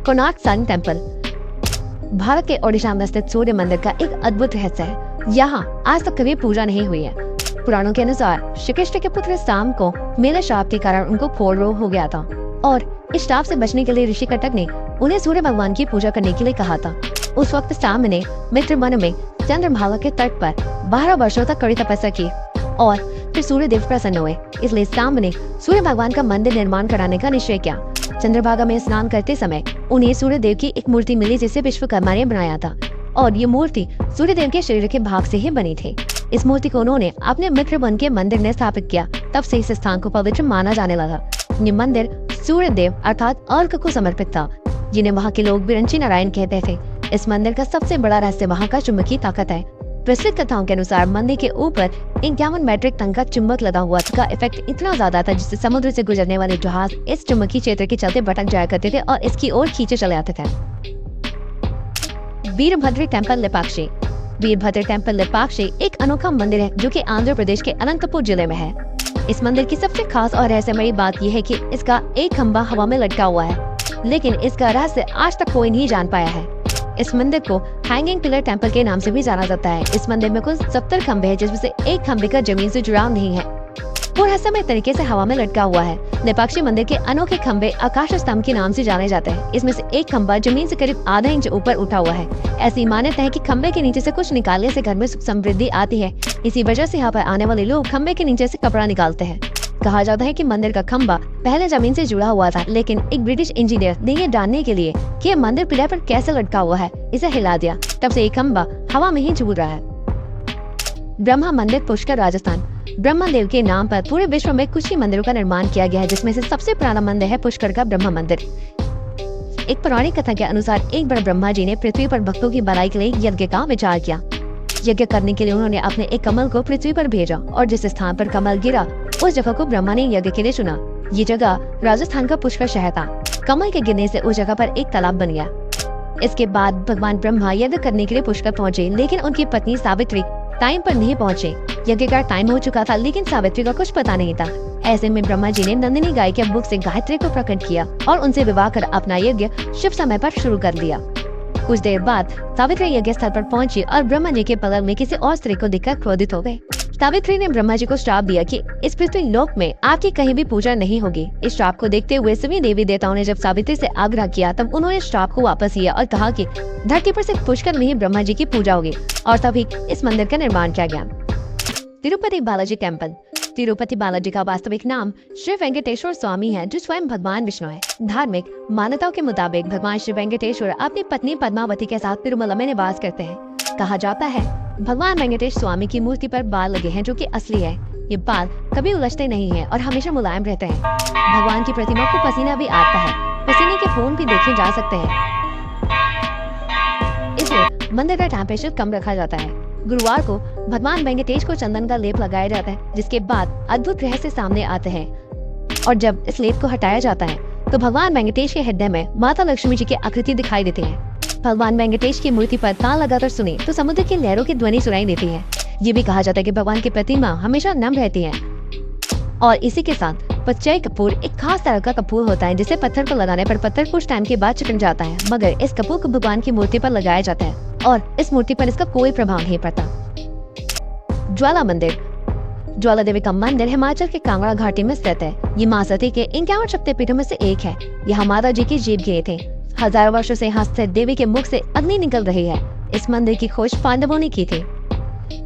Konark sun temple Bharat के ओडिशा में स्थित सूर्य मंदिर का एक अद्भुत रहस्य है। यहाँ आज तक कभी पूजा नहीं हुई है। पुराणों के अनुसार श्री कृष्ण के पुत्र शाम को मेले श्राप के कारण उनको फोड़ रोग हो गया था और इस श्राप से बचने के लिए ऋषि कटक ने उन्हें सूर्य भगवान की पूजा करने के लिए कहा था। उस वक्त शाम ने मित्र वन में चंद्रभागा के तट पर 12 वर्षों तक कड़ी तपस्या की और फिर सूर्य देव प्रसन्न हुए। इसलिए शाम ने सूर्य भगवान का मंदिर निर्माण कराने का निश्चय किया। चंद्रभागा में स्नान करते समय उन्हें सूर्य देव की एक मूर्ति मिली जिसे विश्वकर्मा ने बनाया था और ये मूर्ति सूर्य देव के शरीर के भाग से ही बनी थी। इस मूर्ति को उन्होंने अपने मित्र वन के मंदिर में स्थापित किया। तब से इस स्थान को पवित्र माना जाने लगा। ये मंदिर सूर्य देव अर्थात अर्क को समर्पित था, जिन्हें वहाँ के लोग विरंची नारायण कहते थे। इस मंदिर का सबसे बड़ा रहस्य वहाँ का चुंबकीय ताकत है। प्रसिद्ध कथाओं के अनुसार मंदिर के ऊपर 51 मेट्रिक टन का चुंबक लगा हुआ था। इफेक्ट इतना ज्यादा था जिससे समुद्र से गुजरने वाले जहाज इस चुंबकीय क्षेत्र के चलते भटक जाया करते थे और इसकी ओर खींचे चले आते थे। वीरभद्र टेम्पल लेपाक्षी। वीरभद्र टेम्पल लेपाक्षी एक अनोखा मंदिर है जो कि आंध्र प्रदेश के अनंतपुर जिले में है। इस मंदिर की सबसे खास और रहस्यमयी बात यह है कि इसका एक खंभा हवा में लटका हुआ है, लेकिन इसका रहस्य आज तक कोई नहीं जान पाया है। इस मंदिर को हैंगिंग पिलर टेम्पल के नाम से भी जाना जाता है। इस मंदिर में कुल 70 खंभे हैं, जिसमें से एक खंभे का जमीन से जुड़ाव नहीं है, वो रहस्यमय तरीके से हवा में लटका हुआ है। लेपाक्षी मंदिर के अनोखे खंभे आकाश स्तंभ के नाम से जाने जाते हैं। इसमें से एक खंभा जमीन से करीब आधा इंच ऊपर उठा हुआ है। ऐसी मान्यता है कि खंभे के नीचे से कुछ निकालने से घर में सुख समृद्धि आती है। इसी वजह से यहाँ पर आने वाले लोग खंभे के नीचे से कपड़ा निकालते हैं। कहा जाता है कि मंदिर का खंभा पहले जमीन से जुड़ा हुआ था, लेकिन एक ब्रिटिश इंजीनियर ने ये जानने के लिए कि ये मंदिर पिलर पर कैसे लटका हुआ है, इसे हिला दिया। तब से ये खंभा हवा में ही झूल रहा है। ब्रह्मा मंदिर पुष्कर राजस्थान। ब्रह्मा देव के नाम पर पूरे विश्व में कुछ ही मंदिरों का निर्माण किया गया है, जिसमें से सबसे पुराना मंदिर है पुष्कर का ब्रह्मा मंदिर। एक पौराणिक कथा के अनुसार एक बार ब्रह्मा जी ने पृथ्वी पर भक्तों की भलाई के लिए यज्ञ का विचार किया। यज्ञ करने के लिए उन्होंने अपने एक कमल को पृथ्वी पर भेजा और जिस स्थान पर कमल गिरा उस जगह को ब्रह्मा ने यज्ञ के लिए चुना। ये जगह राजस्थान का पुष्कर शहर था। कमल के गिरने से उस जगह पर एक तालाब बन गया। इसके बाद भगवान ब्रह्मा यज्ञ करने के लिए पुष्कर पहुँचे, लेकिन उनकी पत्नी सावित्री टाइम पर नहीं पहुँचे। यज्ञ का टाइम हो चुका था, लेकिन सावित्री का कुछ पता नहीं था। ऐसे में ब्रह्मा जी ने नंदिनी गाय के मुख से गायत्री को प्रकट किया और उनसे विवाह कर अपना यज्ञ शुभ समय पर शुरू कर दिया। कुछ देर बाद सावित्री यज्ञ स्थल पर पहुंची और ब्रह्मा जी के बगल में किसी और स्त्री को देखकर क्रोधित हो गए। सावित्री ने ब्रह्मा जी को श्राप दिया कि इस पृथ्वी लोक में आपकी कहीं भी पूजा नहीं होगी। इस श्राप को देखते हुए सभी देवी देवताओं ने जब सावित्री से आग्रह किया, तब उन्होंने श्राप को वापस लिया और कहा कि धरती पर सिर्फ पुष्कर में ही ब्रह्मा जी की पूजा होगी और तभी इस मंदिर का निर्माण किया गया। तिरुपति बालाजी टेम्पल। तिरुपति बालाजी का वास्तविक नाम श्री वेंकटेश्वर स्वामी है, जो स्वयं भगवान विष्णु है। धार्मिक मान्यताओं के मुताबिक भगवान श्री वेंकटेश्वर अपनी पत्नी पद्मावती के साथ तिरुमला में निवास करते हैं। कहा जाता है भगवान वेंकटेश स्वामी की मूर्ति पर बाल लगे हैं, जो कि असली है। ये बाल कभी उलझते नहीं हैं और हमेशा मुलायम रहते हैं। भगवान की प्रतिमा को पसीना भी आता है। पसीने के खून भी देखे जा सकते हैं। इसलिए मंदिर का टेम्परेचर कम रखा जाता है। गुरुवार को भगवान वेंकटेश को चंदन का लेप लगाया जाता है, जिसके बाद अद्भुत रहस्य सामने आते हैं। और जब इस लेप को हटाया जाता है तो भगवान वेंकटेश के हृदय में माता लक्ष्मी जी की आकृति दिखाई देती है। भगवान वेंकटेश की मूर्ति पर ताल लगाकर सुने तो समुद्र की लहरों की ध्वनि सुनाई देती है। ये भी कहा जाता है कि भगवान की प्रतिमा हमेशा नम रहती है। और इसी के साथ पच्चई कपूर एक खास तरह का कपूर होता है, जिसे पत्थर पर लगाने पर पत्थर कुछ टाइम के बाद चिकन जाता है, मगर इस कपूर को भगवान की मूर्ति पर लगाया जाता है और इस मूर्ति पर इसका कोई प्रभाव नहीं पड़ता। ज्वाला मंदिर। ज्वाला देवी का मंदिर हिमाचल के कांगड़ा घाटी में स्थित है। ये मां सती के 51 शक्तिपीठों में से एक है। यहाँ माता जी की जीभ गिरे थे। हजारों वर्षों से यहाँ स्थित देवी के मुख से अग्नि निकल रही है। इस मंदिर की खोज पांडवों ने की थी।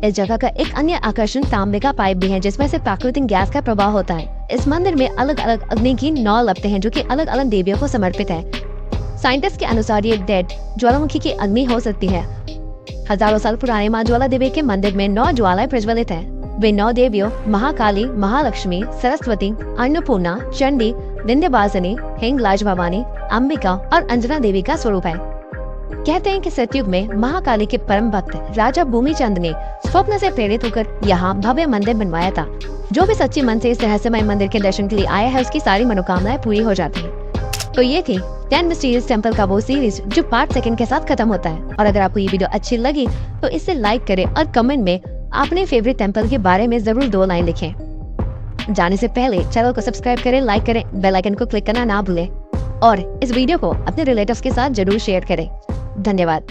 इस जगह का एक अन्य आकर्षण तांबे का पाइप भी है, जिसमें से प्राकृतिक गैस का प्रवाह होता है। इस मंदिर में अलग अलग अग्नि की 9 लपटें हैं, जो कि अलग अलग देवियों को समर्पित है। साइंटिस्ट के अनुसार ये डेड ज्वालामुखी की अग्नि हो सकती है। हजारों साल पुराने मां ज्वाला देवी के मंदिर में 9 ज्वालाएं प्रज्वलित है। वे 9 देवियों महाकाली, महालक्ष्मी, सरस्वती, अन्नपूर्णा, चंडी, विंध्यवासिनी, हिंगलाज भवानी, अंबिका और अंजना देवी का स्वरूप है। कहते हैं कि सतयुग में महाकाली के परम भक्त राजा भूमिचंद ने स्वप्न से प्रेरित होकर यहाँ भव्य मंदिर बनवाया था। जो भी सच्ची मन से इस रहस्यमय मंदिर के दर्शन के लिए आया है, उसकी सारी मनोकामनाएं पूरी हो जाती है। तो ये थी 10 मिस्टीरियस टेम्पल का वो सीरीज जो पार्ट 2 के साथ खत्म होता है। और अगर आपको ये वीडियो अच्छी लगी तो इसे लाइक करें और कमेंट में अपने फेवरेट टेम्पल के बारे में जरूर 2 लाइन लिखें। जाने से पहले चैनल को सब्सक्राइब करें, लाइक करें, बेल आइकन को क्लिक करना ना भूलें। और इस वीडियो को अपने रिलेटिव्स के साथ जरूर शेयर करें। धन्यवाद।